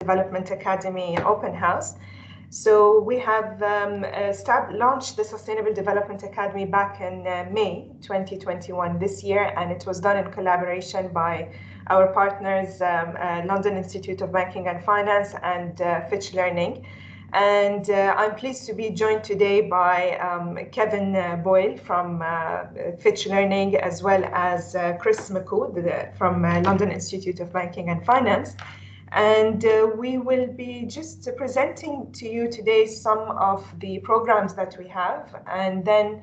Development Academy Open House. So we have launched the Sustainable Development Academy back in May 2021 this year, and it was done in collaboration by our partners, London Institute of Banking and Finance and FitchLearning. And I'm pleased to be joined today by Kevin Boyle from FitchLearning, as well as Chris McHugh from London Institute of Banking and Finance. And we will be just presenting to you today some of the programs that we have, and then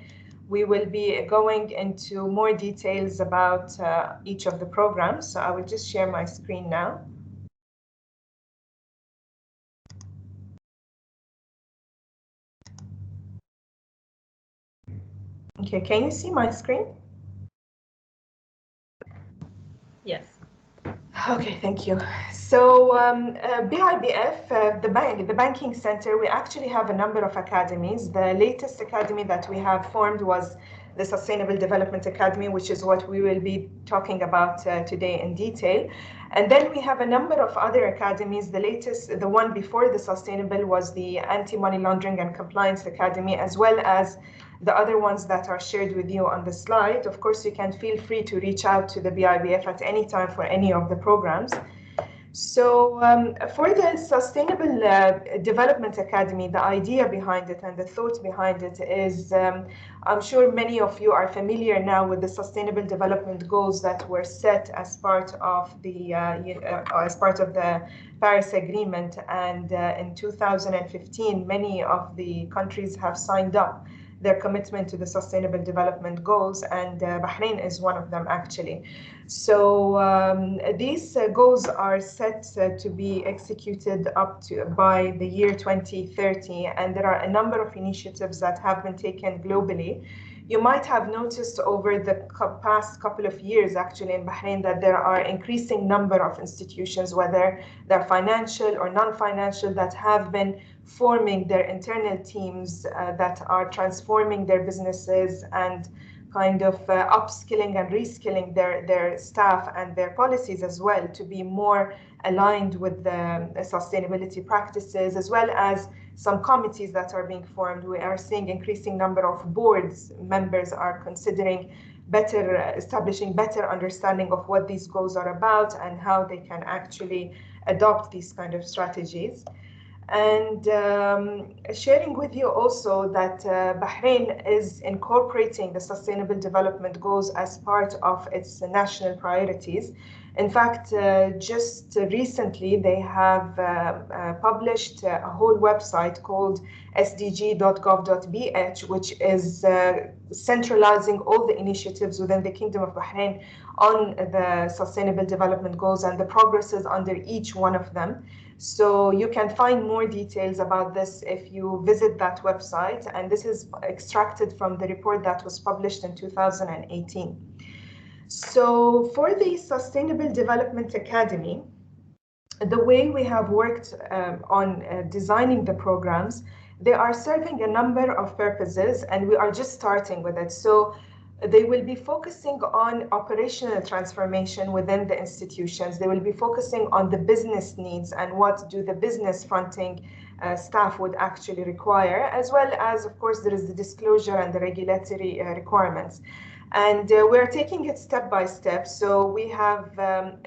we will be going into more details about each of the programs. So I will just share my screen now. Okay, can you see my screen? Yes. Okay, thank you. So BIBF, the banking center, we actually have a number of academies. The latest academy that we have formed was the Sustainable Development Academy, which is what we will be talking about today in detail. And then we have a number of other academies. The latest, the one before the Sustainable, was the Anti-Money Laundering and Compliance Academy, as well as the other ones that are shared with you on the slide. Of course, you can feel free to reach out to the BIBF at any time for any of the programs. So for the Sustainable Development Academy, the idea behind it and the thought behind it is, I'm sure many of you are familiar now with the Sustainable Development Goals that were set as part of the Paris Agreement, and in 2015, many of the countries have signed up their commitment to the Sustainable Development Goals, and Bahrain is one of them actually. So these goals are set to be executed by the year 2030, and there are a number of initiatives that have been taken globally. You might have noticed over the past couple of years actually in Bahrain that there are increasing number of institutions, whether they're financial or non-financial, that have been forming their internal teams that are transforming their businesses and kind of upskilling and reskilling their staff and their policies as well to be more aligned with the sustainability practices, as well as some committees that are being formed. We are seeing increasing number of boards members are considering establishing better understanding of what these goals are about and how they can actually adopt these kind of strategies. And sharing with you also that Bahrain is incorporating the Sustainable Development Goals as part of its national priorities. In fact, just recently they have published a whole website called sdg.gov.bh, which is centralizing all the initiatives within the Kingdom of Bahrain on the Sustainable Development Goals and the progresses under each one of them. So you can find more details about this if you visit that website, and this is extracted from the report that was published in 2018. So for the Sustainable Development Academy, the way we have worked on designing the programs, they are serving a number of purposes, and we are just starting with it. So they will be focusing on operational transformation within the institutions. They will be focusing on the business needs and what do the business fronting staff would actually require, as well as, of course, there is the disclosure and the regulatory requirements. And we're taking it step by step. So we have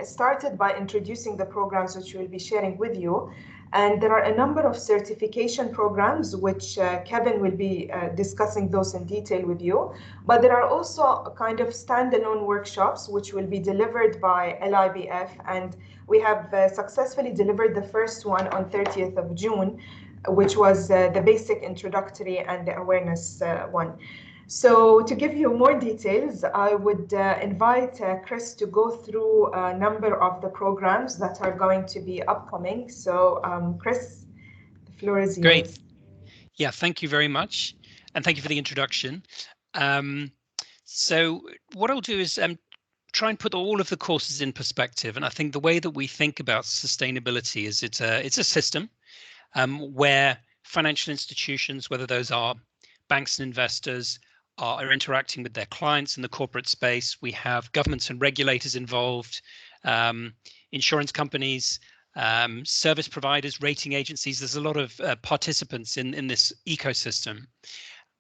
started by introducing the programs which we'll be sharing with you. And there are a number of certification programs, which Kevin will be discussing those in detail with you. But there are also kind of standalone workshops, which will be delivered by LIBF. And we have successfully delivered the first one on 30th of June, which was the basic introductory and the awareness one. So to give you more details, I would invite Chris to go through a number of the programs that are going to be upcoming. So Chris, the floor is yours. Great. Yeah, thank you very much. And thank you for the introduction. So what I'll do is try and put all of the courses in perspective. And I think the way that we think about sustainability is it's a system where financial institutions, whether those are banks and investors, are interacting with their clients in the corporate space. We have governments and regulators involved, insurance companies, service providers, rating agencies. There's a lot of participants in this ecosystem.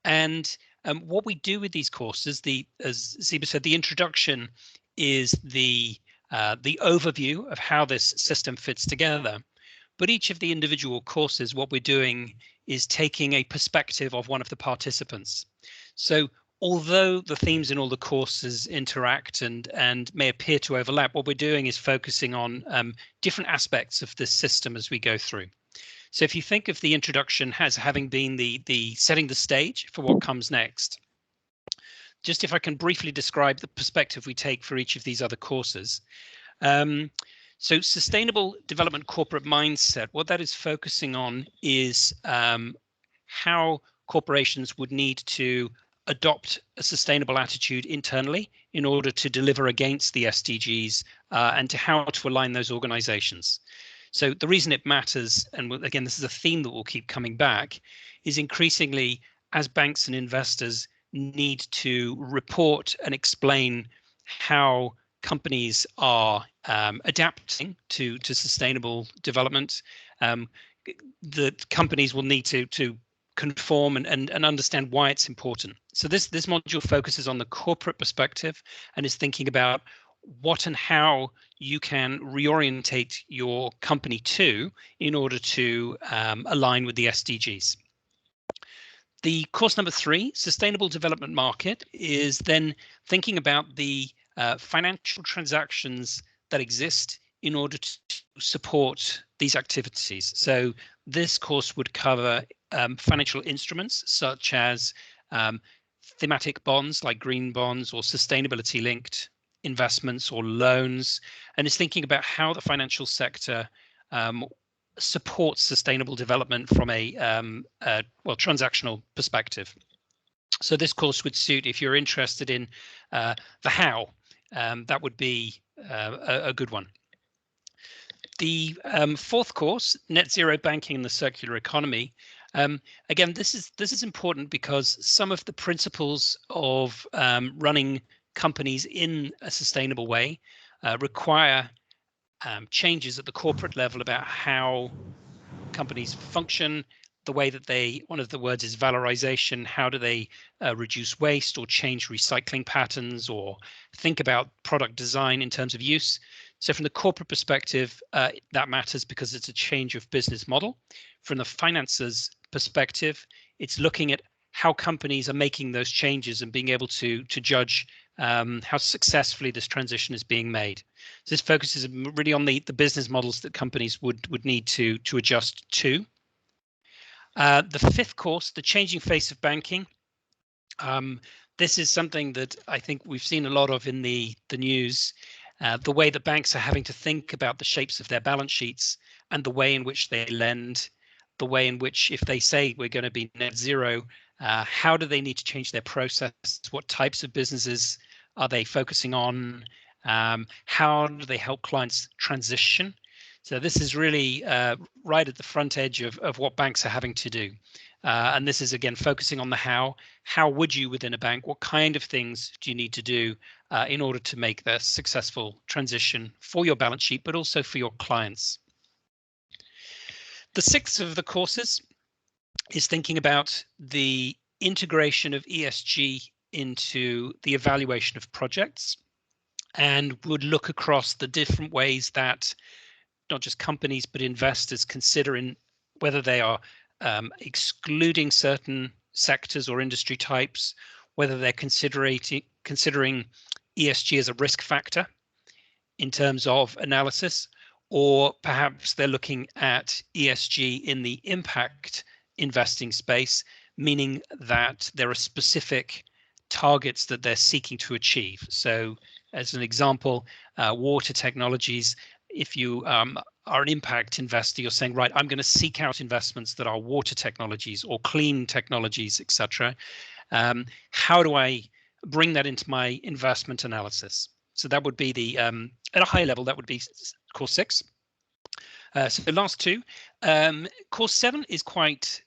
And what we do with these courses, as Zeeba said, the introduction is the overview of how this system fits together. But each of the individual courses, what we're doing is taking a perspective of one of the participants. So although the themes in all the courses interact and may appear to overlap, what we're doing is focusing on different aspects of this system as we go through. So if you think of the introduction as having been the setting the stage for what comes next, just if I can briefly describe the perspective we take for each of these other courses. So sustainable development corporate mindset, what that is focusing on is how corporations would need to adopt a sustainable attitude internally in order to deliver against the SDGs and to how to align those organizations. So the reason it matters, and again, this is a theme that will keep coming back, is increasingly as banks and investors need to report and explain how companies are adapting to sustainable development. The companies will need to conform and understand why it's important. So this module focuses on the corporate perspective and is thinking about what and how you can reorientate your company to in order to align with the SDGs. The course number 3, Sustainable Development Market, is then thinking about the financial transactions that exist in order to support these activities. So this course would cover financial instruments such as thematic bonds like green bonds or sustainability linked investments or loans, and is thinking about how the financial sector supports sustainable development from a transactional perspective. So this course would suit if you're interested in the how. That would be a good one. The 4th course, Net Zero Banking and the Circular Economy. Again, this is important because some of the principles of running companies in a sustainable way require changes at the corporate level about how companies function, the way that one of the words is valorization. How do they reduce waste or change recycling patterns or think about product design in terms of use? So from the corporate perspective, that matters because it's a change of business model. From the finances perspective, it's looking at how companies are making those changes and being able to judge how successfully this transition is being made. So this focuses really on the business models that companies would need to adjust to. The 5th course, The Changing Face of Banking. This is something that I think we've seen a lot of in the news. The way that banks are having to think about the shapes of their balance sheets and the way in which they lend, the way in which if they say we're going to be net zero, how do they need to change their process? What types of businesses are they focusing on? How do they help clients transition? So this is really right at the front edge of what banks are having to do. And this is, again, focusing on the how. How would you within a bank? What kind of things do you need to do in order to make the successful transition for your balance sheet, but also for your clients? The 6th of the courses is thinking about the integration of ESG into the evaluation of projects, and would look across the different ways that not just companies but investors consider in whether they are excluding certain sectors or industry types, whether they're considering ESG as a risk factor in terms of analysis, or perhaps they're looking at ESG in the impact investing space, meaning that there are specific targets that they're seeking to achieve. So as an example, water technologies, if you are an impact investor, you're saying, right, I'm going to seek out investments that are water technologies or clean technologies, etc. How do I bring that into my investment analysis? So that would be the, at a high level, that would be course 6. So the last 2, course 7 is quite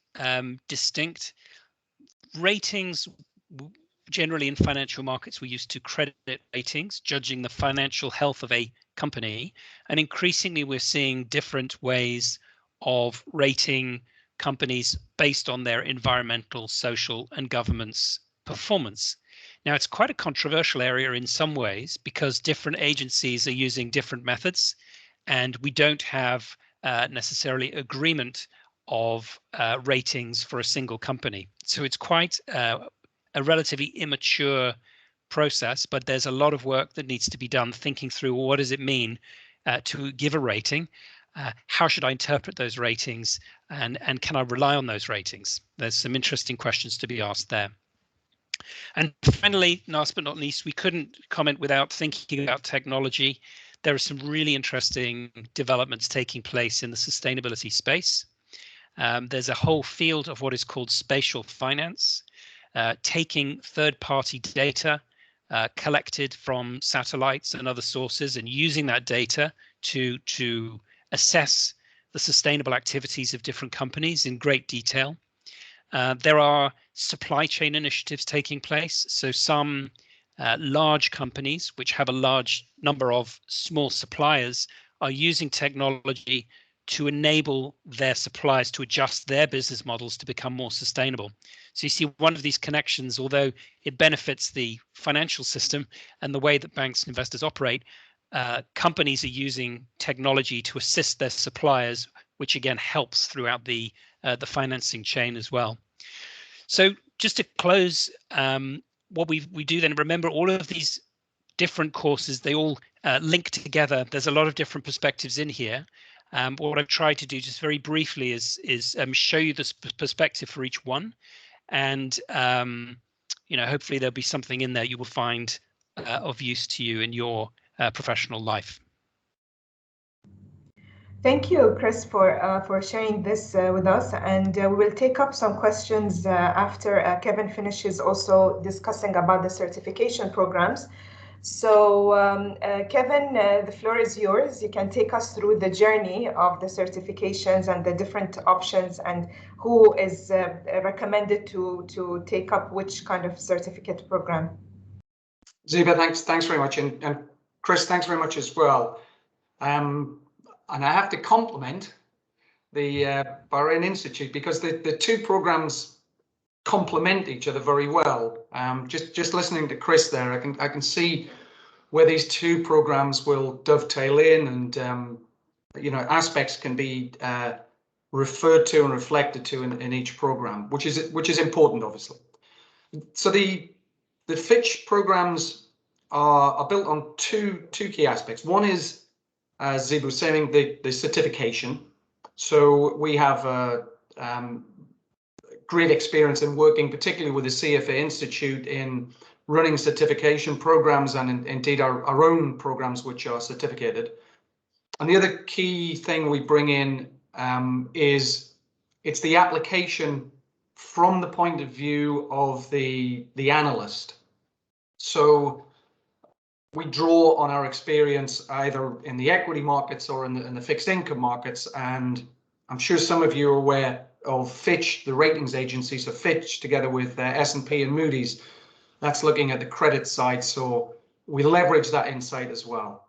distinct. Ratings, generally in financial markets, we're used to credit ratings, judging the financial health of a company. And increasingly, we're seeing different ways of rating companies based on their environmental, social, and governance performance. Now, it's quite a controversial area in some ways because different agencies are using different methods, and we don't have necessarily agreement of ratings for a single company. So it's quite a relatively immature process, but there's a lot of work that needs to be done thinking through what does it mean to give a rating, how should I interpret those ratings, and can I rely on those ratings? There's some interesting questions to be asked there. And finally, last but not least, we couldn't comment without thinking about technology. There are some really interesting developments taking place in the sustainability space. There's a whole field of what is called spatial finance, taking third-party data collected from satellites and other sources and using that data to assess the sustainable activities of different companies in great detail. There are supply chain initiatives taking place. So some large companies which have a large number of small suppliers are using technology to enable their suppliers to adjust their business models to become more sustainable. So you see one of these connections, although it benefits the financial system and the way that banks and investors operate, companies are using technology to assist their suppliers, which again helps throughout the financing chain as well. So just to close, what we do then, remember all of these different courses, they all link together. There's a lot of different perspectives in here. What I've tried to do just very briefly is show you the perspective for each one. And, hopefully there'll be something in there you will find of use to you in your professional life. Thank you, Chris, for sharing this with us, and we will take up some questions after Kevin finishes also discussing about the certification programs. So Kevin, the floor is yours. You can take us through the journey of the certifications and the different options and who is recommended to take up which kind of certificate program. Zeeba, thanks very much, and Chris, thanks very much as well. And I have to compliment the Bahrain Institute because the two programs complement each other very well. Just listening to Chris there, I can see where these two programs will dovetail in, and aspects can be referred to and reflected to in each program, which is important, obviously. So the Fitch programs are built on two key aspects. One is, as Zeeba was saying, the certification. So we have great experience in working particularly with the CFA Institute in running certification programs and indeed our own programs which are certificated. And the other key thing we bring in is it's the application from the point of view of the analyst. So we draw on our experience either in the equity markets or in the fixed income markets, and I'm sure some of you are aware of Fitch, the ratings agency. So Fitch, together with S&P and Moody's, that's looking at the credit side. So we leverage that insight as well.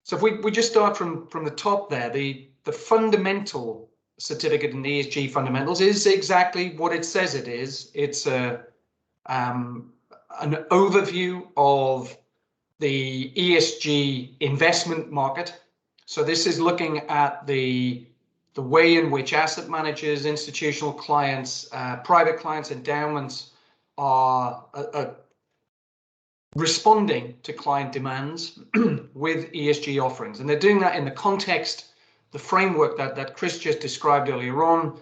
So if we just start from the top there, the fundamental certificate in ESG fundamentals is exactly what it says it is. It's an overview of the ESG investment market. So this is looking at the way in which asset managers, institutional clients, private clients, endowments are responding to client demands with ESG offerings. And they're doing that in the context, the framework that Chris just described earlier on.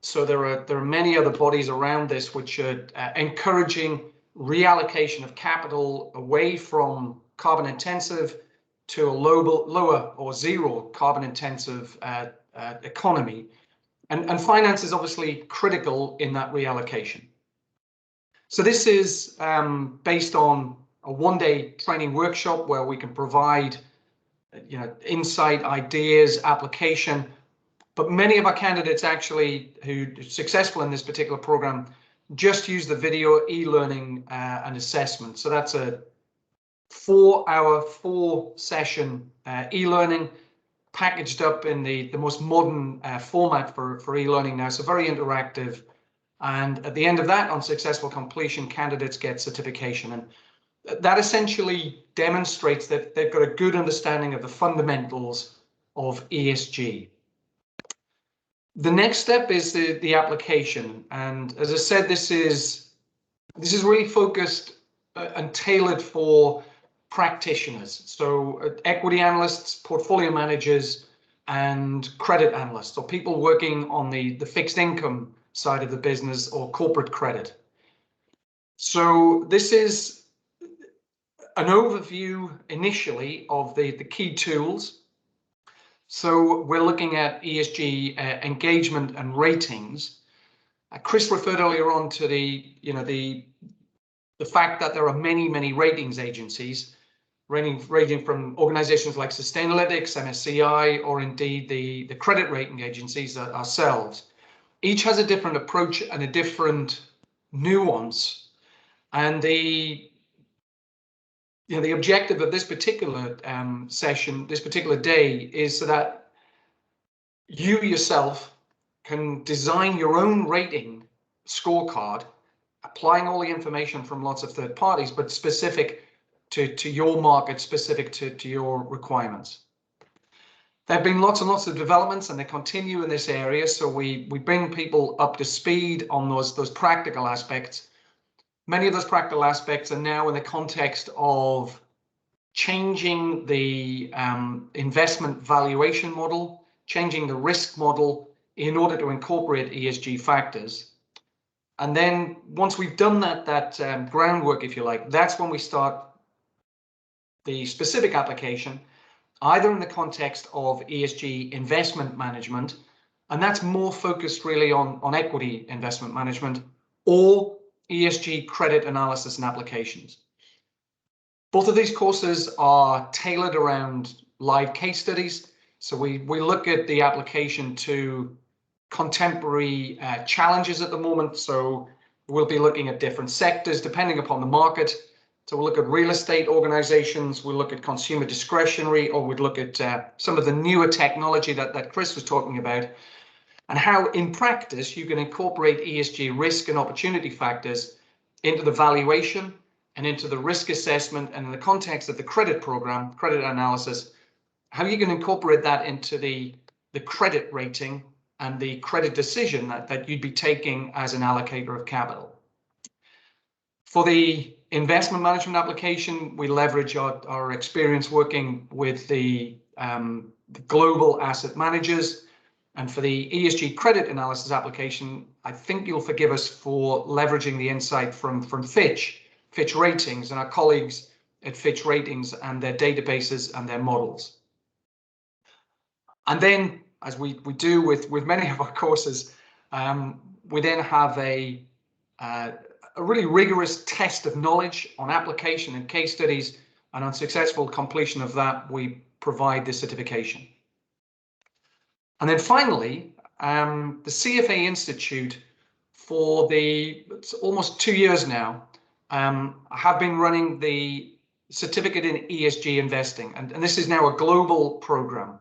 So there are many other bodies around this which are encouraging reallocation of capital away from carbon intensive to a lower or zero carbon intensive economy. And finance is obviously critical in that reallocation. So this is based on a one-day training workshop where we can provide insight, ideas, application. But many of our candidates actually who are successful in this particular program just use the video e-learning and assessment. So that's 4-hour, 4-session e-learning, packaged up in the most modern format for e-learning now, so very interactive. And at the end of that, on successful completion, candidates get certification. And that essentially demonstrates that they've got a good understanding of the fundamentals of ESG. The next step is the application. And as I said, this is really focused and tailored for practitioners. So equity analysts, portfolio managers, and credit analysts, so people working on the fixed income side of the business or corporate credit. So this is an overview initially of the key tools. So we're looking at ESG engagement and ratings. Chris referred earlier on to the fact that there are many ratings agencies, ranging from organizations like Sustainalytics, MSCI, or indeed the credit rating agencies ourselves. Each has a different approach and a different nuance. And the objective of this particular session, this particular day, is so that you yourself can design your own rating scorecard, applying all the information from lots of third parties, but specific to your market, specific to your requirements. There have been lots and lots of developments, and they continue in this area. So we bring people up to speed on those practical aspects. Many of those practical aspects are now in the context of changing the investment valuation model, changing the risk model in order to incorporate ESG factors. And then once we've done that groundwork, if you like, that's when we start the specific application, either in the context of ESG investment management, and that's more focused really on equity investment management, or ESG credit analysis and applications. Both of these courses are tailored around live case studies. So we look at the application to contemporary challenges at the moment. So we'll be looking at different sectors depending upon the market. So we'll look at real estate organizations, we'll look at consumer discretionary, or we'd look at some of the newer technology that Chris was talking about, and how in practice you can incorporate ESG risk and opportunity factors into the valuation and into the risk assessment, and in the context of the credit program, credit analysis, how you can incorporate that into the credit rating and the credit decision that you'd be taking as an allocator of capital. For the investment management application, we leverage our experience working with the global asset managers. And for the ESG credit analysis application, I think you'll forgive us for leveraging the insight from Fitch Ratings, and our colleagues at Fitch Ratings and their databases and their models. And then, as we do with many of our courses, we then have a really rigorous test of knowledge on application and case studies, and on successful completion of that, we provide the certification. And then finally, the CFA Institute, for almost 2 years now, have been running the certificate in ESG investing, and this is now a global program.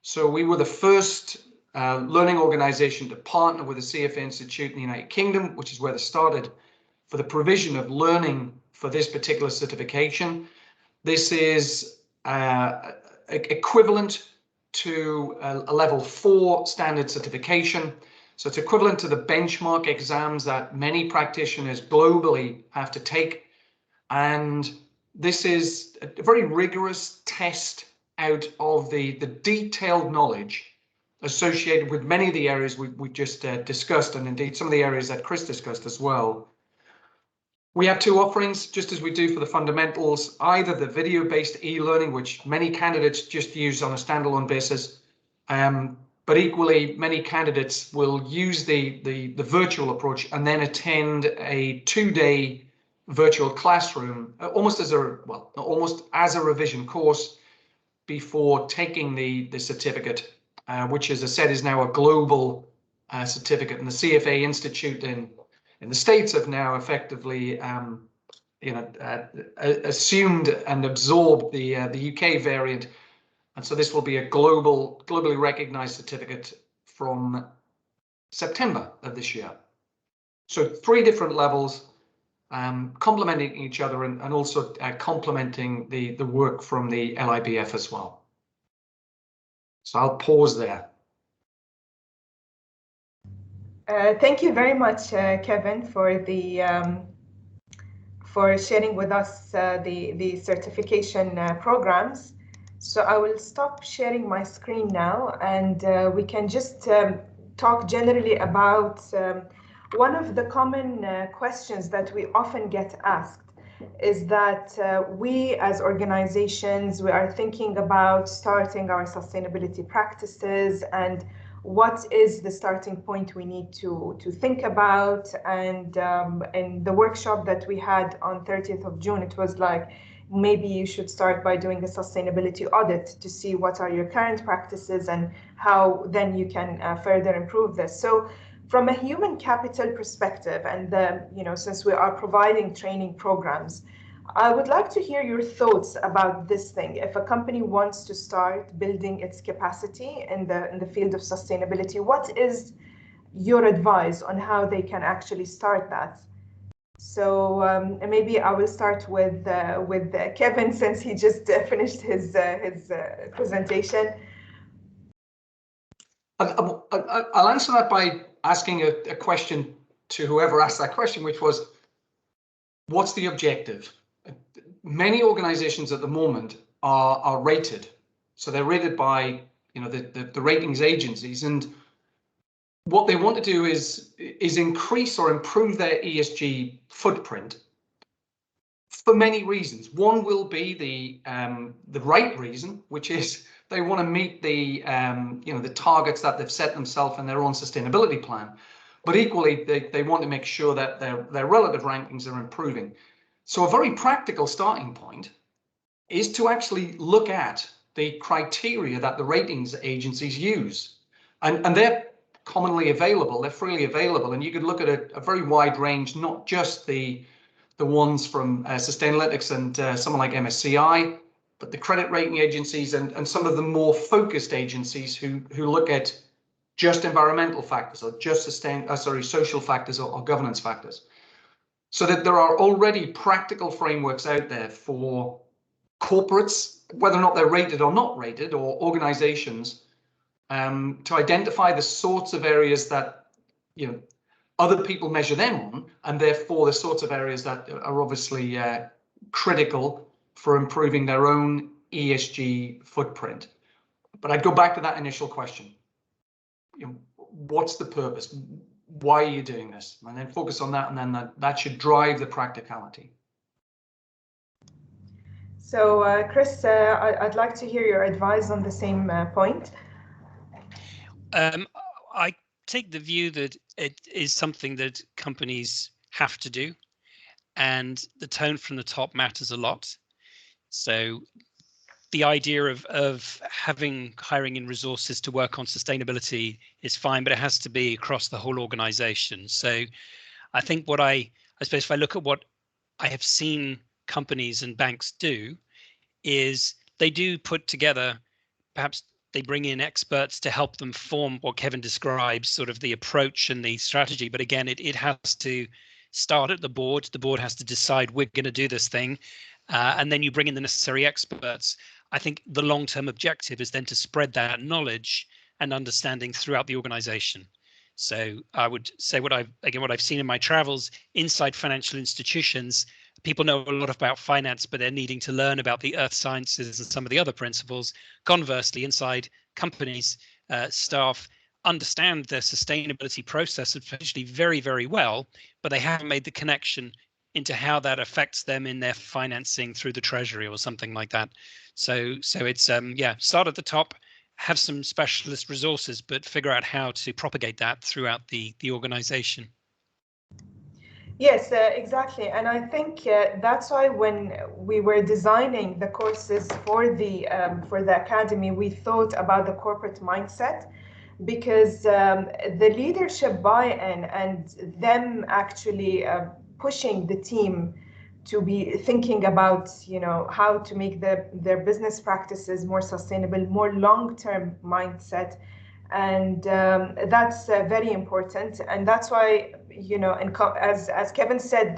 So we were the first learning organization to partner with the CFA Institute in the United Kingdom, which is where they started, for the provision of learning for this particular certification. This is equivalent to a level 4 standard certification. So it's equivalent to the benchmark exams that many practitioners globally have to take. And this is a very rigorous test out of the detailed knowledge associated with many of the areas we just discussed, and indeed some of the areas that Chris discussed as well. We have 2 offerings, just as we do for the fundamentals, either the video-based e-learning, which many candidates just use on a standalone basis, but equally many candidates will use the virtual approach and then attend a 2-day virtual classroom, almost as a revision course before taking the certificate, which, as I said, is now a global certificate. And the CFA Institute in the States have now effectively assumed and absorbed the UK variant, and so this will be a globally recognized certificate from September of this year. So 3 different levels, complementing each other, and also complementing the work from the LIBF as well. So I'll pause there. Thank you very much, Kevin, for the for sharing with us the certification programs. So I will stop sharing my screen now, and we can just talk generally about one of the common questions that we often get asked is that we as organizations, we are thinking about starting our sustainability practices, and what is the starting point we need to think about. And in the workshop that we had on 30th of June, it was like, maybe you should start by doing a sustainability audit to see what are your current practices and how then you can further improve this. So from a human capital perspective, and since we are providing training programs, I would like to hear your thoughts about this thing. If a company wants to start building its capacity in the field of sustainability, what is your advice on how they can actually start that? So maybe I will start with Kevin, since he just finished his presentation. I'll answer that by asking a question to whoever asked that question, which was, what's the objective? Many organizations at the moment are rated. So they're rated by the ratings agencies, and what they want to do is increase or improve their ESG footprint for many reasons. One will be the right reason, which is they want to meet the targets that they've set themselves in their own sustainability plan. But equally, they want to make sure that their relative rankings are improving. So a very practical starting point is to actually look at the criteria that the ratings agencies use, and they're commonly available, they're freely available, and you could look at a very wide range, not just the ones from Sustainalytics and someone like MSCI, but the credit rating agencies and some of the more focused agencies who look at just environmental factors or just social factors or governance factors. So that there are already practical frameworks out there for corporates, whether or not they're rated or not rated, or organizations, to identify the sorts of areas that other people measure them on, and therefore the sorts of areas that are obviously critical for improving their own ESG footprint. But I'd go back to that initial question. What's the purpose? Why are you doing this? And then focus on that, and then that should drive the practicality. So Chris, I'd like to hear your advice on the same point. I take the view that it is something that companies have to do, and the tone from the top matters a lot. So the idea of hiring in resources to work on sustainability is fine, but it has to be across the whole organization. So I think I suppose if I look at what I have seen companies and banks do, is they do put together, perhaps they bring in experts to help them form what Kevin describes, sort of the approach and the strategy. But again, it has to start at the board. The board has to decide, we're going to do this thing. And then you bring in the necessary experts. I think the long-term objective is then to spread that knowledge and understanding throughout the organization. So I would say what I've seen in my travels inside financial institutions, people know a lot about finance, but they're needing to learn about the earth sciences and some of the other principles. Conversely, inside companies, staff understand their sustainability process potentially very, very well, but they haven't made the connection into how that affects them in their financing through the treasury or something like that. So it's start at the top, have some specialist resources, but figure out how to propagate that throughout the organization. Yes, exactly. And I think that's why when we were designing the courses for the academy, we thought about the corporate mindset, because the leadership buy-in and them actually pushing the team to be thinking about, how to make their business practices more sustainable, more long-term mindset. And that's very important. And that's why, as Kevin said,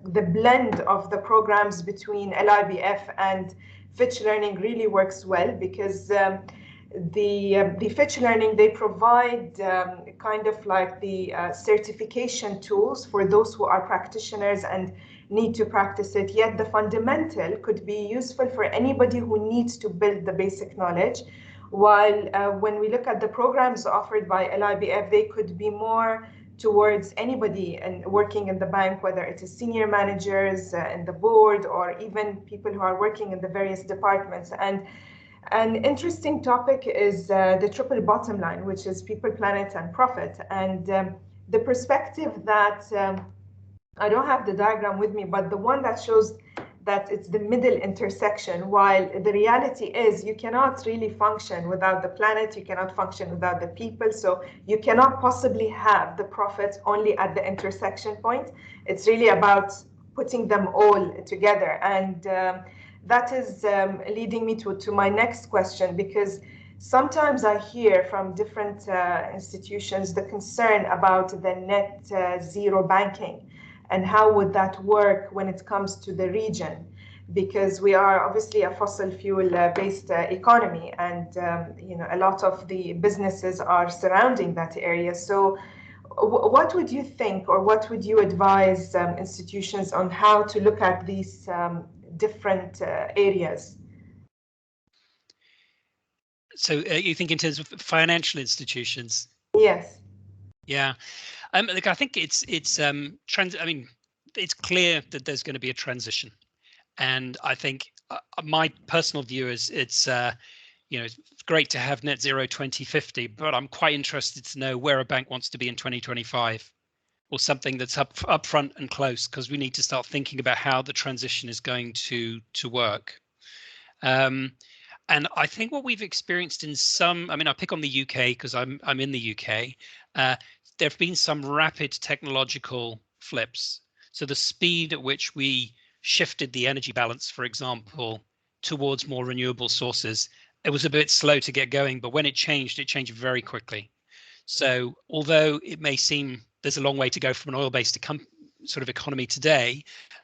the blend of the programs between LIBF and FitchLearning really works well, because the FitchLearning, they provide kind of like the certification tools for those who are practitioners and need to practice it, yet the fundamental could be useful for anybody who needs to build the basic knowledge. While when we look at the programs offered by LIBF, they could be more towards anybody and working in the bank, whether it is senior managers in the board, or even people who are working in the various departments. And an interesting topic is the triple bottom line, which is people, planet, and profit. And the perspective that I don't have the diagram with me, but the one that shows that it's the middle intersection, while the reality is you cannot really function without the planet, you cannot function without the people, so you cannot possibly have the profit only at the intersection point. It's really about putting them all together. And that is leading me to my next question, because sometimes I hear from different institutions the concern about the net zero banking. And how would that work when it comes to the region? Because we are obviously a fossil fuel based economy, and a lot of the businesses are surrounding that area. So what would you think, or what would you advise institutions on how to look at these different areas? So you think in terms of financial institutions? Yes. Yeah. Look, I think it's clear that there's going to be a transition, and I think my personal view is it's great to have net zero 2050, but I'm quite interested to know where a bank wants to be in 2025, or something that's up front and close, because we need to start thinking about how the transition is going to work. And I think what we've experienced in some, I pick on the UK because I'm in the UK. There have been some rapid technological flips. So the speed at which we shifted the energy balance, for example, towards more renewable sources, it was a bit slow to get going, but when it changed very quickly. So although it may seem there's a long way to go from an oil-based sort of economy today,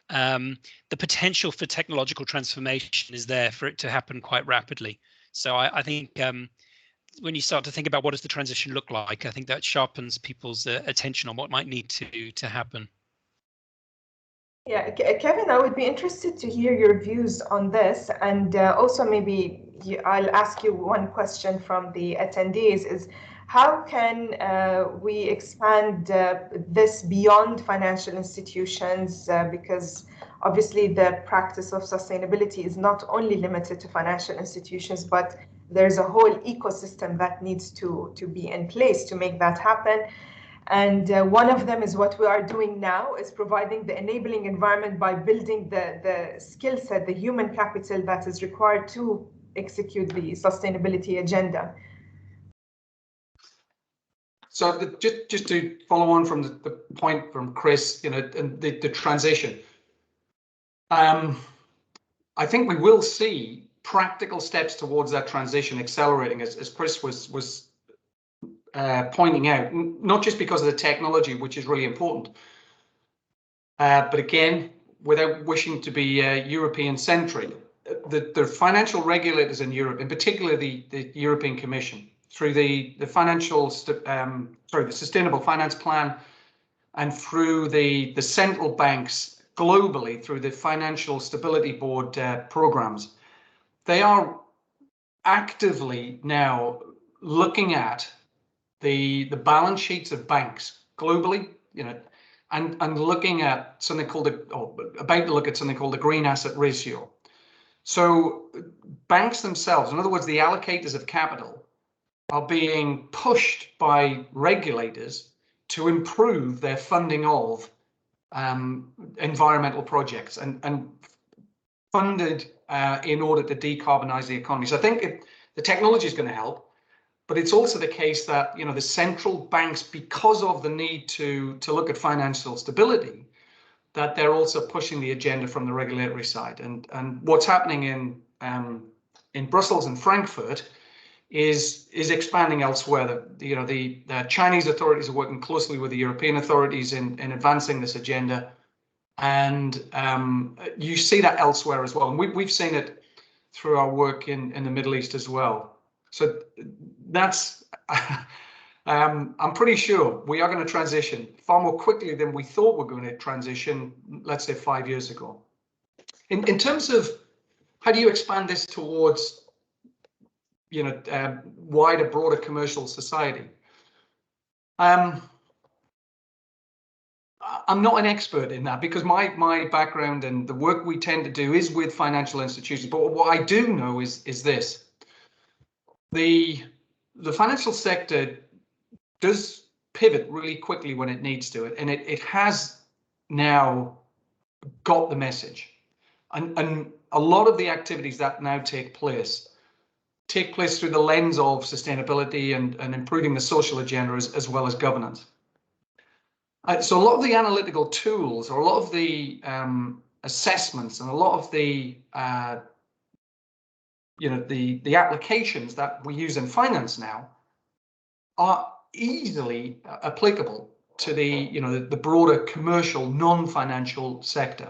the potential for technological transformation is there for it to happen quite rapidly. So I think when you start to think about what does the transition look like, I think that sharpens people's attention on what might need to happen. Yeah, Kevin, I would be interested to hear your views on this, and also maybe I'll ask you one question from the attendees is, how can we expand this beyond financial institutions? Because obviously the practice of sustainability is not only limited to financial institutions, but there's a whole ecosystem that needs to be in place to make that happen. And one of them is what we are doing now, is providing the enabling environment by building the skill set, the human capital that is required to execute the sustainability agenda. So just to follow on from the point from Chris, and the transition, I think we will see practical steps towards that transition accelerating, as Chris was pointing out, not just because of the technology, which is really important, but again, without wishing to be European-centric, the financial regulators in Europe, in particular the European Commission, through the Sustainable Finance Plan, and through the central banks globally, through the Financial Stability Board programs, they are actively now looking at the balance sheets of banks globally, and looking at something called about to look at something called the green asset ratio. So banks themselves, in other words, the allocators of capital, are being pushed by regulators to improve their funding of environmental projects and funded in order to decarbonize the economy. So I think the technology is going to help, but it's also the case that the central banks, because of the need to look at financial stability, that they're also pushing the agenda from the regulatory side. And what's happening in Brussels and Frankfurt is expanding elsewhere. The Chinese authorities are working closely with the European authorities in advancing this agenda, and you see that elsewhere as well. And we've seen it through our work in the Middle East as well. So that's I'm pretty sure we are going to transition far more quickly than we thought we're going to transition, let's say 5 years ago. In terms of how do you expand this towards wider, broader commercial society? I'm not an expert in that, because my background and the work we tend to do is with financial institutions. But what I do know is this: the financial sector does pivot really quickly when it needs to, and it has now got the message, and a lot of the activities that now take place through the lens of sustainability and improving the social agenda as well as governance. So a lot of the analytical tools, or a lot of the assessments, and a lot of the the applications that we use in finance now are easily applicable to the broader commercial, non-financial sector.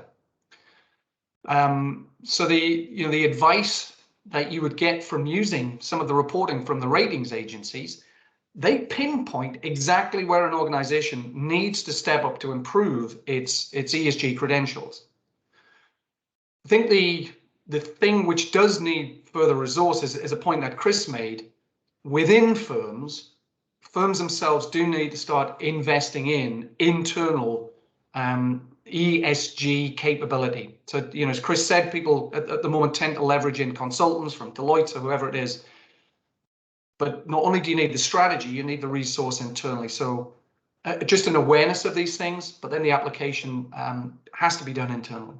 So the advice that you would get from using some of the reporting from the ratings agencies, they pinpoint exactly where an organization needs to step up to improve its ESG credentials. I think the thing which does need further resources is a point that Chris made. Within firms themselves do need to start investing in internal ESG capability. So, as Chris said, people at the moment tend to leverage in consultants from Deloitte or whoever it is. But not only do you need the strategy, you need the resource internally. So just an awareness of these things, but then the application has to be done internally.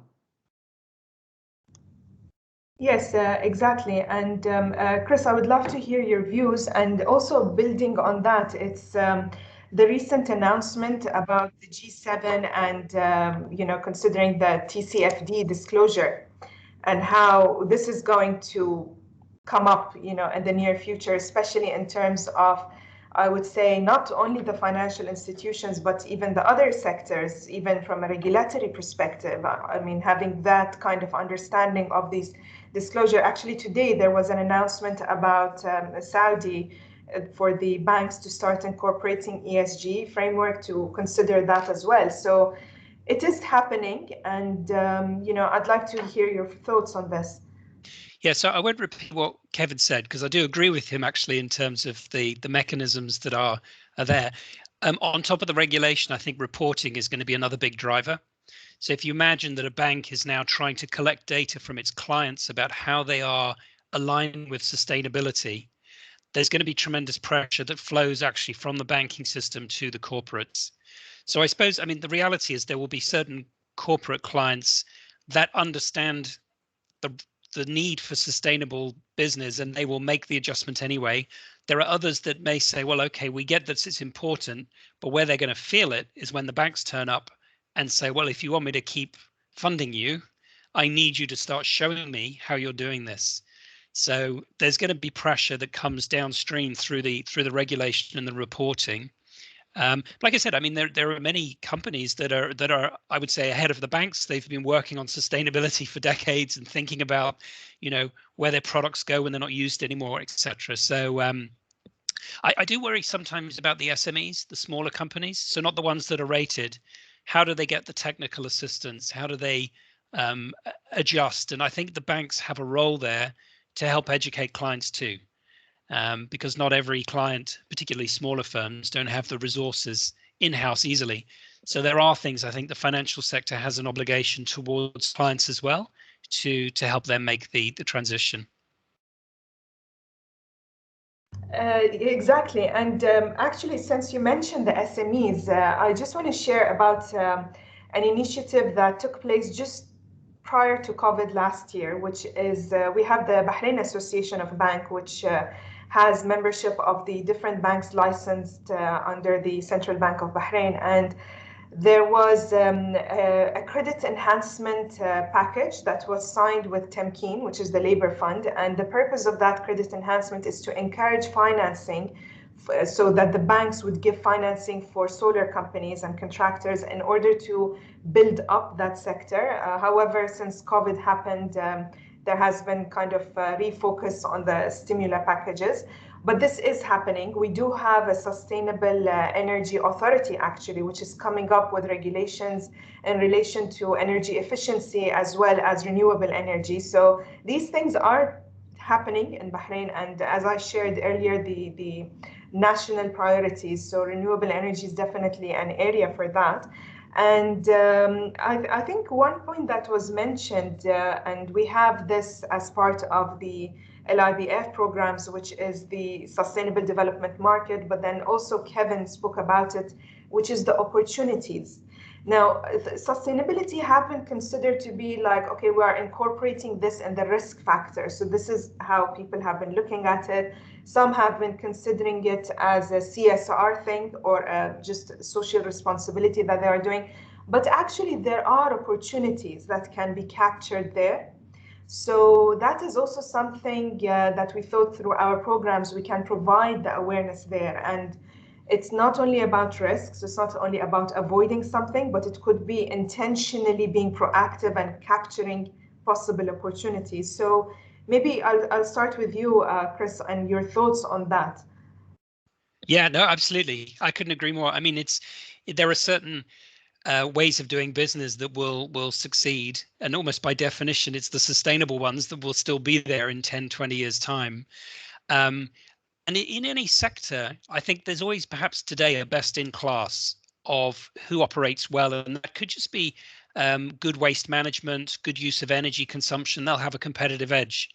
Yes, exactly. And Chris, I would love to hear your views. And also building on that, it's the recent announcement about the G7 and considering the TCFD disclosure and how this is going to come up, in the near future, especially in terms of, I would say, not only the financial institutions, but even the other sectors, even from a regulatory perspective. I mean, having that kind of understanding of these disclosure. Actually, today there was an announcement about Saudi for the banks to start incorporating ESG framework to consider that as well. So it is happening, and I'd like to hear your thoughts on this. Yeah, so I won't repeat what Kevin said, because I do agree with him actually in terms of the mechanisms that are there. On top of the regulation, I think reporting is going to be another big driver. So if you imagine that a bank is now trying to collect data from its clients about how they are aligning with sustainability, there's going to be tremendous pressure that flows actually from the banking system to the corporates. So I suppose, the reality is there will be certain corporate clients that understand the need for sustainable business, and they will make the adjustment anyway. There are others that may say, well, okay, we get that it's important, but where they're going to feel it is when the banks turn up and say, well, if you want me to keep funding you, I need you to start showing me how you're doing this. So there's going to be pressure that comes downstream through the regulation and the reporting. Like I said, there are many companies that are, I would say, ahead of the banks. They've been working on sustainability for decades and thinking about, where their products go when they're not used anymore, etc. So I do worry sometimes about the SMEs, the smaller companies. So not the ones that are rated. How do they get the technical assistance? How do they adjust? And I think the banks have a role there to help educate clients too. Because not every client, particularly smaller firms, don't have the resources in-house easily. So there are things I think the financial sector has an obligation towards clients as well to help them make the transition. Exactly. And actually, since you mentioned the SMEs, I just want to share about an initiative that took place just prior to COVID last year, which is we have the Bahrain Association of Bank, which has membership of the different banks licensed under the Central Bank of Bahrain. And there was a credit enhancement package that was signed with Temkeen, which is the labor fund. And the purpose of that credit enhancement is to encourage financing so that the banks would give financing for solar companies and contractors in order to build up that sector. However, since COVID happened, there has been kind of refocus on the stimuli packages. But this is happening. We do have a sustainable energy authority, actually, which is coming up with regulations in relation to energy efficiency as well as renewable energy. So these things are happening in Bahrain. And as I shared earlier, the national priorities. So renewable energy is definitely an area for that. And I think one point that was mentioned, and we have this as part of the LIBF programs, which is the Sustainable Development Market, but then also Kevin spoke about it, which is the opportunities. Now, sustainability have been considered to be like, okay, we are incorporating this in the risk factor. So this is how people have been looking at it. Some have been considering it as a CSR thing or just social responsibility that they are doing. But actually, there are opportunities that can be captured there. So that is also something that we thought through our programs, we can provide the awareness there. And it's not only about risks, it's not only about avoiding something, but it could be intentionally being proactive and capturing possible opportunities. So maybe I'll start with you, Chris, and your thoughts on that. Yeah, no, absolutely. I couldn't agree more. I mean, there are certain ways of doing business that will succeed, and almost by definition it's the sustainable ones that will still be there in 10-20 years time. And in any sector, I think there's always perhaps today a best in class of who operates well, and that could just be good waste management, good use of energy consumption. They'll have a competitive edge.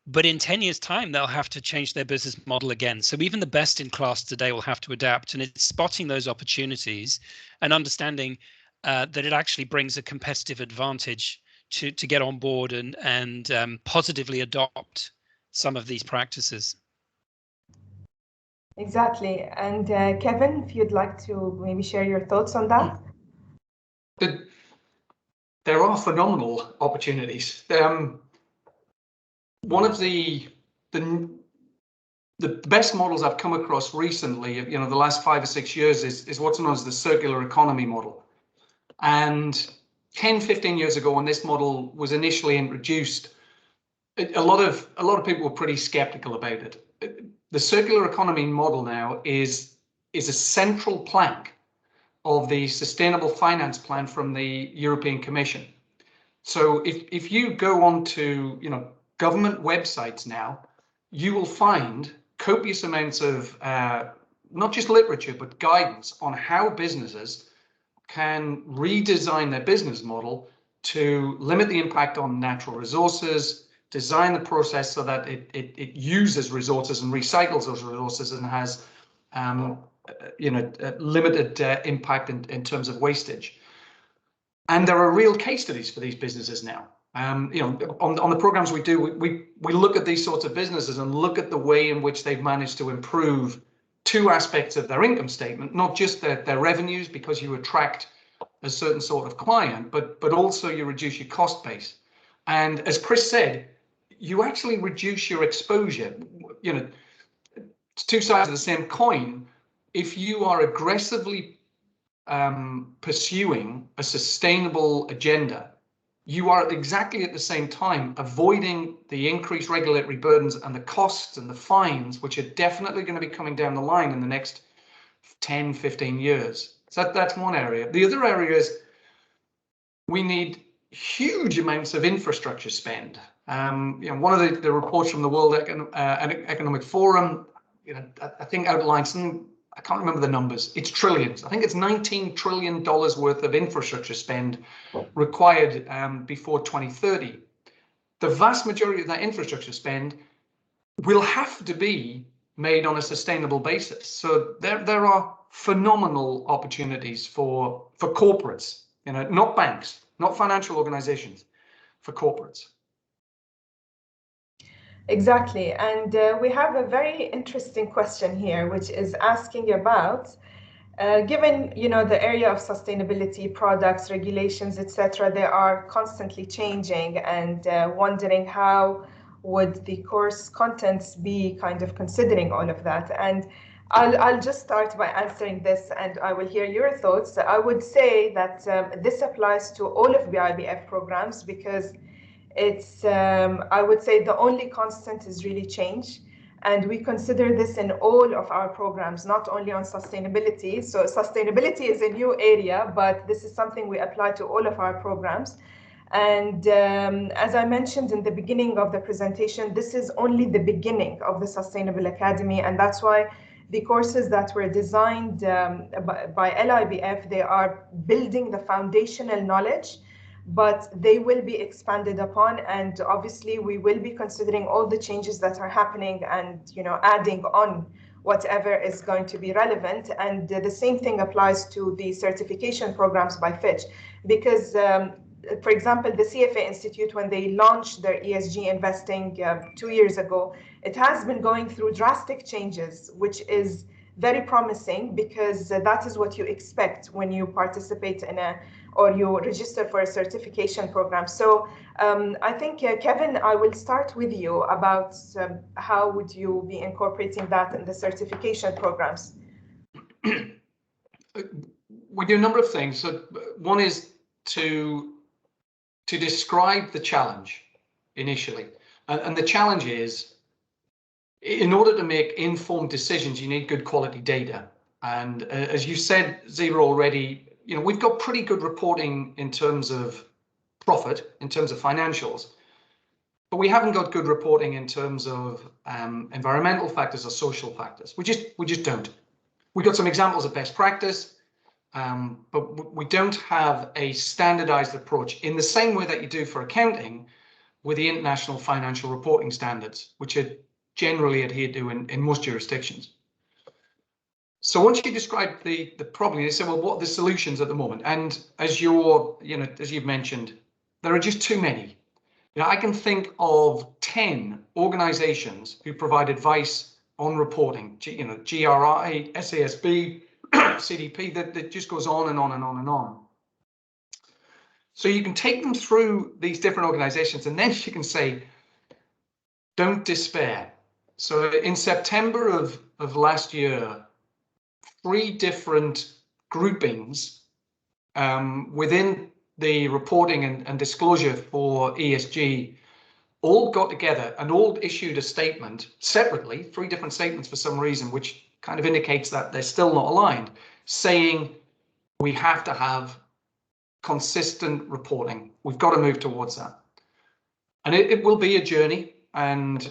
But in 10 years time, they'll have to change their business model again. So even the best in class today will have to adapt, and it's spotting those opportunities and understanding that it actually brings a competitive advantage to get on board and positively adopt some of these practices. Exactly. And Kevin, if you'd like to maybe share your thoughts on that. There are phenomenal opportunities. One of the best models I've come across recently, the last 5 or 6 years, is what's known as the circular economy model. And 10, 15 years ago, when this model was initially introduced, a lot of people were pretty skeptical about it. The circular economy model now is a central plank of the Sustainable Finance Plan from the European Commission. So if you go on to government websites now, you will find copious amounts of not just literature, but guidance on how businesses can redesign their business model to limit the impact on natural resources, design the process so that it uses resources and recycles those resources and has limited impact in terms of wastage. And there are real case studies for these businesses now. On the programs we do, we look at these sorts of businesses and look at the way in which they've managed to improve 2 aspects of their income statement, not just their revenues, because you attract a certain sort of client, but also you reduce your cost base. And as Chris said, you actually reduce your exposure. It's 2 sides of the same coin. If you are aggressively pursuing a sustainable agenda, you are exactly at the same time avoiding the increased regulatory burdens and the costs and the fines, which are definitely going to be coming down the line in the next 10, 15 years. So that's one area. The other area is we need huge amounts of infrastructure spend. One of the reports from the World Economic Forum, I think outlines some, I can't remember the numbers, it's trillions. I think it's $19 trillion worth of infrastructure spend required before 2030. The vast majority of that infrastructure spend will have to be made on a sustainable basis. So there are phenomenal opportunities for corporates, not banks, not financial organizations, for corporates. Exactly. And we have a very interesting question here, which is asking about Given, the area of sustainability, products, regulations, etc., they are constantly changing, and wondering how would the course contents be kind of considering all of that. And I'll just start by answering this, and I will hear your thoughts. I would say that this applies to all of BIBF programs, because it's, I would say, the only constant is really change. And we consider this in all of our programs, not only on sustainability. So sustainability is a new area, but this is something we apply to all of our programs. And as I mentioned in the beginning of the presentation, this is only the beginning of the Sustainable Academy. And that's why the courses that were designed by LIBF, they are building the foundational knowledge, but they will be expanded upon, and obviously we will be considering all the changes that are happening and adding on whatever is going to be relevant. And the same thing applies to the certification programs by Fitch, because for example, the CFA Institute, when they launched their ESG investing 2 years ago, it has been going through drastic changes, which is very promising, because that is what you expect when you participate in or you register for a certification program. So I think, Kevin, I will start with you about how would you be incorporating that in the certification programs? We do a number of things. So one is to describe the challenge initially. And the challenge is, in order to make informed decisions, you need good quality data. And as you said, Zeeba, already, we've got pretty good reporting in terms of profit, in terms of financials, but we haven't got good reporting in terms of environmental factors or social factors. We just don't. We've got some examples of best practice, but we don't have a standardized approach in the same way that you do for accounting with the international financial reporting standards, which are generally adhered to in most jurisdictions. So once you describe the problem, you say, well, what are the solutions at the moment? And as you've mentioned, there are just too many. I can think of 10 organizations who provide advice on reporting, GRI, SASB, CDP, that just goes on and on and on and on. So you can take them through these different organizations, and then you can say, don't despair. So in September of last year, 3 different groupings within the reporting and disclosure for ESG all got together and all issued a statement separately, 3 different statements for some reason, which kind of indicates that they're still not aligned, saying we have to have consistent reporting. We've got to move towards that. And it will be a journey, and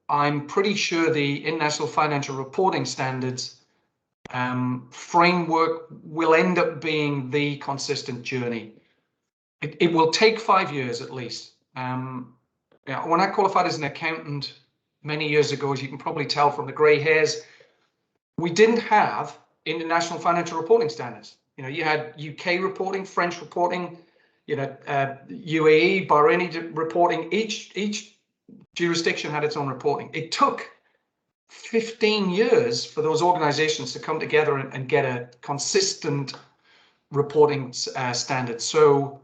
I'm pretty sure the International Financial Reporting Standards framework will end up being the consistent journey. It will take 5 years at least. When I qualified as an accountant many years ago, as you can probably tell from the grey hairs, we didn't have international financial reporting standards. You had UK reporting, French reporting, UAE, Bahraini reporting. Each jurisdiction had its own reporting. It took 15 years for those organizations to come together and get a consistent reporting standard. So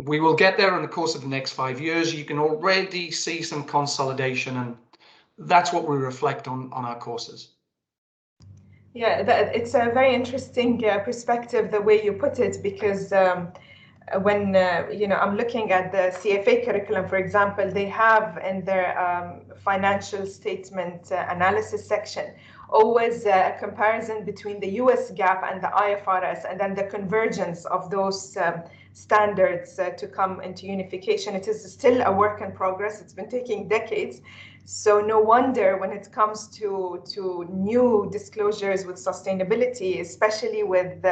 we will get there in the course of the next 5 years. You can already see some consolidation, and that's what we reflect on our courses. Yeah, it's a very interesting perspective, the way you put it, because when I'm looking at the CFA curriculum, for example, they have in their financial statement analysis section always a comparison between the US GAAP and the IFRS, and then the convergence of those standards to come into unification. It is still a work in progress. It's been taking decades. So no wonder when it comes to new disclosures with sustainability, especially with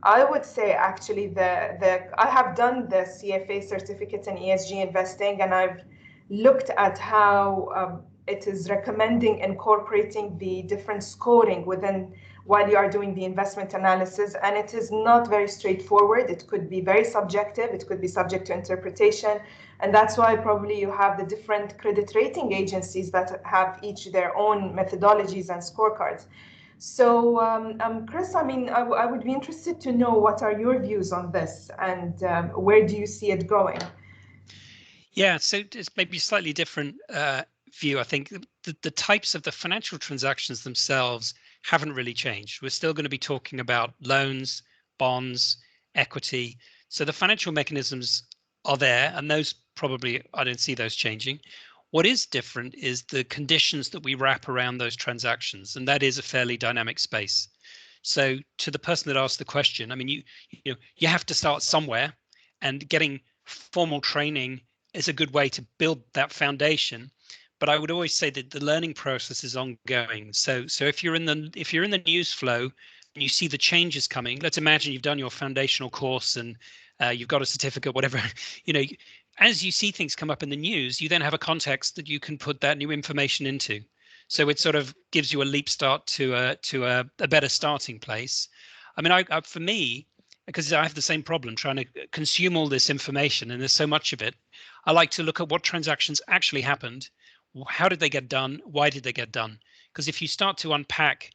I would say actually I have done the CFA certificate in ESG investing, and I've looked at how it is recommending incorporating the different scoring within while you are doing the investment analysis, and it is not very straightforward. It could be very subjective. It could be subject to interpretation. And that's why probably you have the different credit rating agencies that have each their own methodologies and scorecards. So, Chris, I mean, I would be interested to know what are your views on this, and where do you see it going? Yeah, so it's maybe a slightly different view. I think the types of the financial transactions themselves haven't really changed. We're still going to be talking about loans, bonds, equity. So the financial mechanisms are there, and those probably, I don't see those changing. What is different is the conditions that we wrap around those transactions, and that is a fairly dynamic space. So to the person that asked the question, I mean, you have to start somewhere, and getting formal training is a good way to build that foundation. But I would always say that the learning process is ongoing. So if you're in the news flow and you see the changes coming, let's imagine you've done your foundational course and you've got a certificate, whatever, as you see things come up in the news, you then have a context that you can put that new information into. So it sort of gives you a leap start to a better starting place. I mean, for me, because I have the same problem trying to consume all this information and there's so much of it, I like to look at what transactions actually happened. How did they get done? Why did they get done? Because if you start to unpack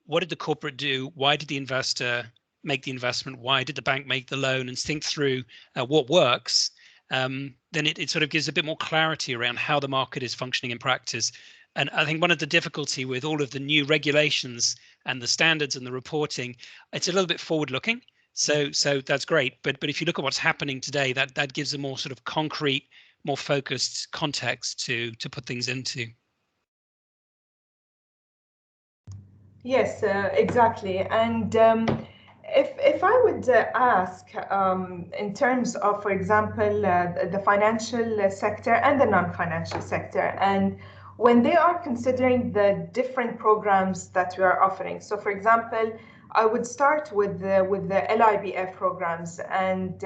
what did the corporate do? Why did the investor make the investment? Why did the bank make the loan? And think through what works, then it sort of gives a bit more clarity around how the market is functioning in practice. And I think one of the difficulty with all of the new regulations and the standards and the reporting, it's a little bit forward looking. So that's great. But if you look at what's happening today, that gives a more sort of concrete, more focused context to put things into. Yes, exactly. And if I would ask in terms of, for example, the financial sector and the non-financial sector, and when they are considering the different programs that we are offering. So, for example, I would start with the LIBF programs, and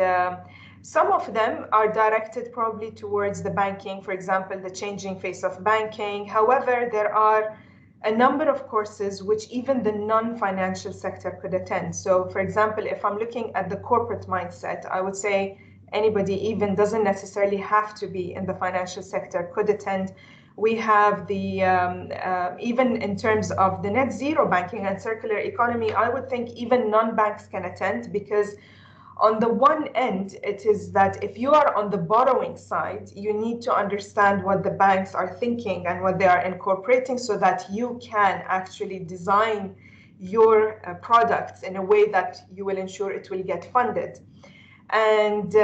some of them are directed probably towards the banking, for example, the changing face of banking. However, there are a number of courses which even the non-financial sector could attend. So, for example, if I'm looking at the corporate mindset, I would say anybody even doesn't necessarily have to be in the financial sector could attend. We have the, even in terms of the net zero banking and circular economy, I would think even non-banks can attend, because on the one end, it is that if you are on the borrowing side, you need to understand what the banks are thinking and what they are incorporating so that you can actually design your products in a way that you will ensure it will get funded. And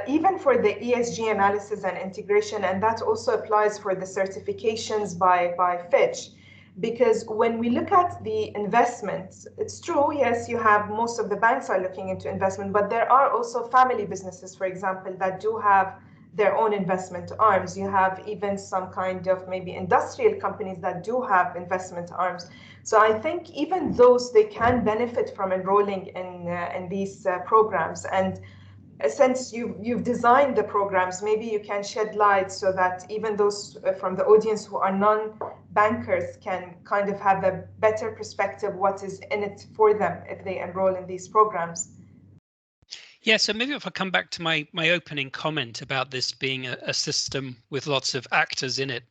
even for the ESG analysis and integration, and that also applies for the certifications by Fitch. Because when we look at the investments, it's true, yes, you have most of the banks are looking into investment, but there are also family businesses, for example, that do have their own investment arms. You have even some kind of maybe industrial companies that do have investment arms. So I think even those, they can benefit from enrolling in these programs. And since you've designed the programs, maybe you can shed light so that even those from the audience who are non-bankers can kind of have a better perspective what is in it for them if they enroll in these programs. Yeah, so maybe if I come back to my opening comment about this being a system with lots of actors in it,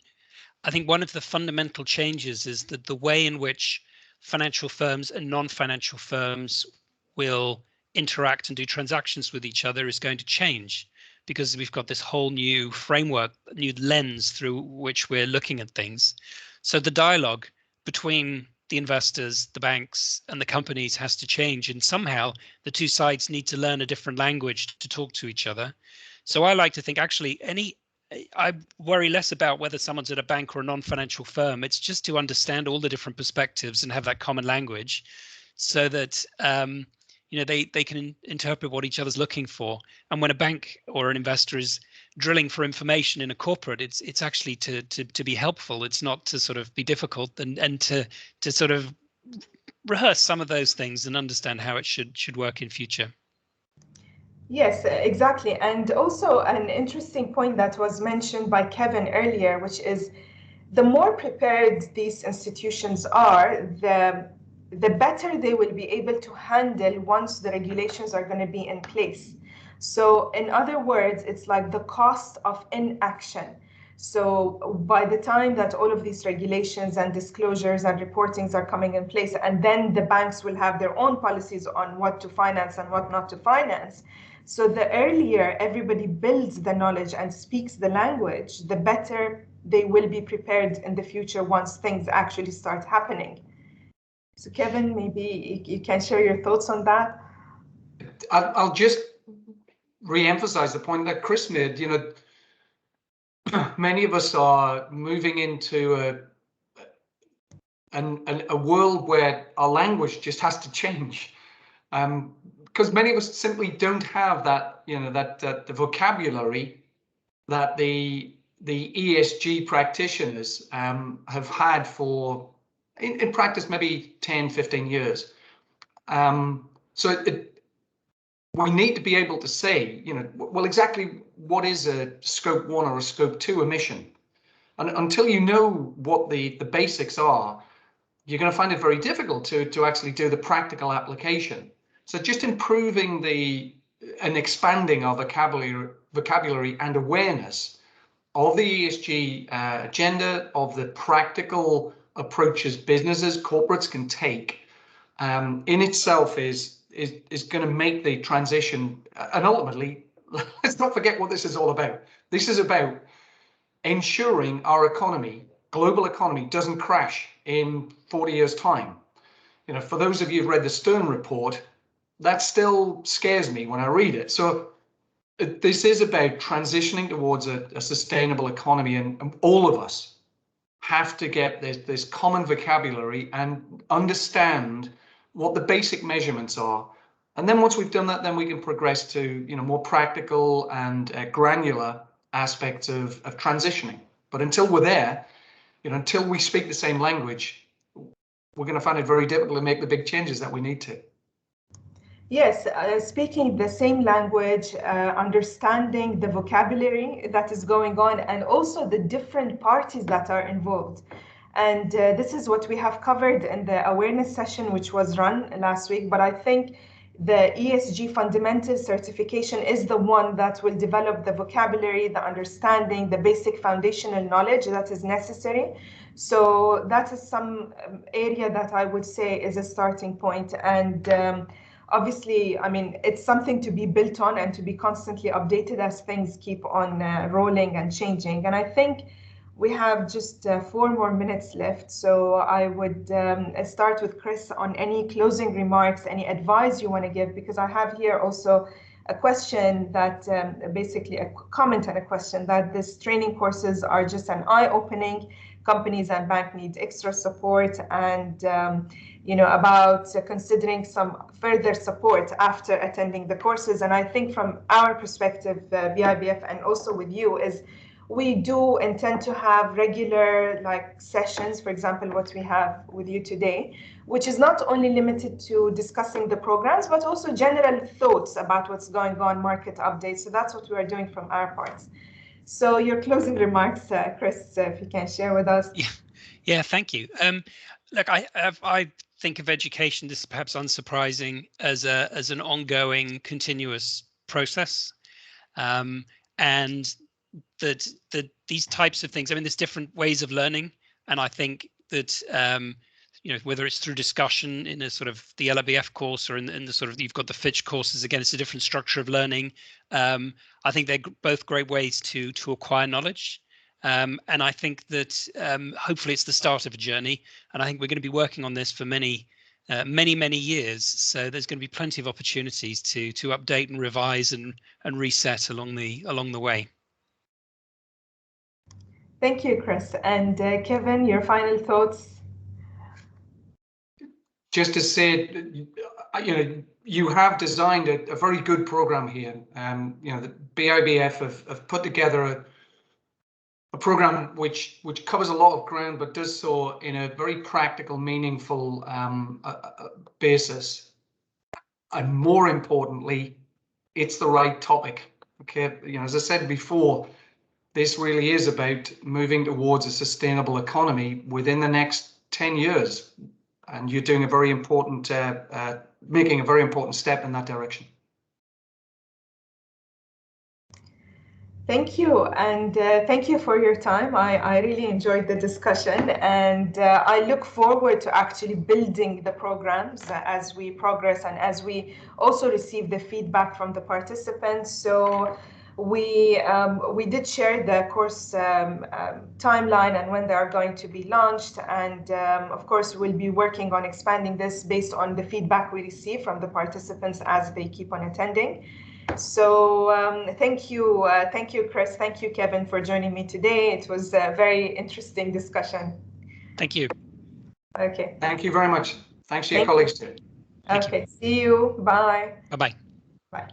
I think one of the fundamental changes is that the way in which financial firms and non-financial firms will interact and do transactions with each other is going to change, because we've got this whole new framework, new lens through which we're looking at things. So the dialogue between the investors, the banks, and the companies has to change, and somehow the two sides need to learn a different language to talk to each other. So I like to think actually I worry less about whether someone's at a bank or a non-financial firm. It's just to understand all the different perspectives and have that common language, so that they can interpret what each other's looking for. And when a bank or an investor is drilling for information in a corporate, it's actually to be helpful. It's not to sort of be difficult, and to sort of rehearse some of those things and understand how it should work in future. Yes, exactly. And also an interesting point that was mentioned by Kevin earlier, which is the more prepared these institutions are, the better they will be able to handle once the regulations are going to be in place. So in other words, it's like the cost of inaction. So by the time that all of these regulations and disclosures and reportings are coming in place, and then the banks will have their own policies on what to finance and what not to finance. So the earlier everybody builds the knowledge and speaks the language, the better they will be prepared in the future once things actually start happening. So Kevin, maybe you can share your thoughts on that. I'll just re-emphasize the point that Chris made. You know, many of us are moving into a world where our language just has to change, because many of us simply don't have that, you know, that the vocabulary that the ESG practitioners have had for, in practice, maybe 10, 15 years. So we need to be able to say, you know, well, exactly what is a scope 1 or a scope 2 emission? And until you know what the basics are, you're going to find it very difficult to actually do the practical application. So just improving and expanding our vocabulary and awareness of the ESG agenda, of the practical approaches businesses, corporates can take, in itself is going to make the transition. And ultimately, let's not forget what this is all about. This is about ensuring our economy, global economy, doesn't crash in 40 years' time. You know, for those of you who've read the Stern report, that still scares me when I read it. So this is about transitioning towards a sustainable economy, and all of us have to get this common vocabulary and understand what the basic measurements are. And then once we've done that, then we can progress to, you know, more practical and granular aspects of transitioning. But until we're there, you know, until we speak the same language, we're going to find it very difficult to make the big changes that we need to. Yes, speaking the same language, understanding the vocabulary that is going on, and also the different parties that are involved. And this is what we have covered in the awareness session, which was run last week. But I think the ESG fundamental certification is the one that will develop the vocabulary, the understanding, the basic foundational knowledge that is necessary. So that is some area that I would say is a starting point. And obviously, I mean, it's something to be built on and to be constantly updated as things keep on rolling and changing. And I think we have just 4 more minutes left. So I would start with Chris on any closing remarks, any advice you want to give, because I have here also a question that basically a comment and a question that these training courses are just an eye-opening. Companies and bank need extra support, and you know, about considering some further support after attending the courses. And I think from our perspective, BIBF, and also with you, is we do intend to have regular sessions, for example, what we have with you today, which is not only limited to discussing the programs, but also general thoughts about what's going on, market updates. So that's what we are doing from our parts. So your closing remarks, Chris, if you can share with us. Yeah, thank you. Look, I think of education, this is perhaps unsurprising, as an ongoing, continuous process, and that these types of things. I mean, there's different ways of learning, and I think that you know, whether it's through discussion in a sort of the LIBF course or in the sort of, you've got the Fitch courses, again, it's a different structure of learning. I think they're both great ways to acquire knowledge. And I think that hopefully it's the start of a journey. And I think we're going to be working on this for many years. So there's going to be plenty of opportunities to update and revise and reset along the way. Thank you, Chris. And Kevin, your final thoughts? Just to say, you know, you have designed a very good program here. You know, the BIBF have put together a program which covers a lot of ground, but does so in a very practical, meaningful basis. And more importantly, it's the right topic. Okay, you know, as I said before, this really is about moving towards a sustainable economy within the next 10 years. And you're doing a very important, making a very important step in that direction. Thank you, and thank you for your time. I really enjoyed the discussion, and I look forward to actually building the programs as we progress and as we also receive the feedback from the participants. So we did share the course timeline and when they are going to be launched, and of course we'll be working on expanding this based on the feedback we receive from the participants as they keep on attending. So thank you, Chris. Thank you, Kevin, for joining me today. It was a very interesting discussion. Thank you. Okay. Thank you very much. Thanks to your colleagues too. Okay. See you. Bye. Bye-bye. Bye.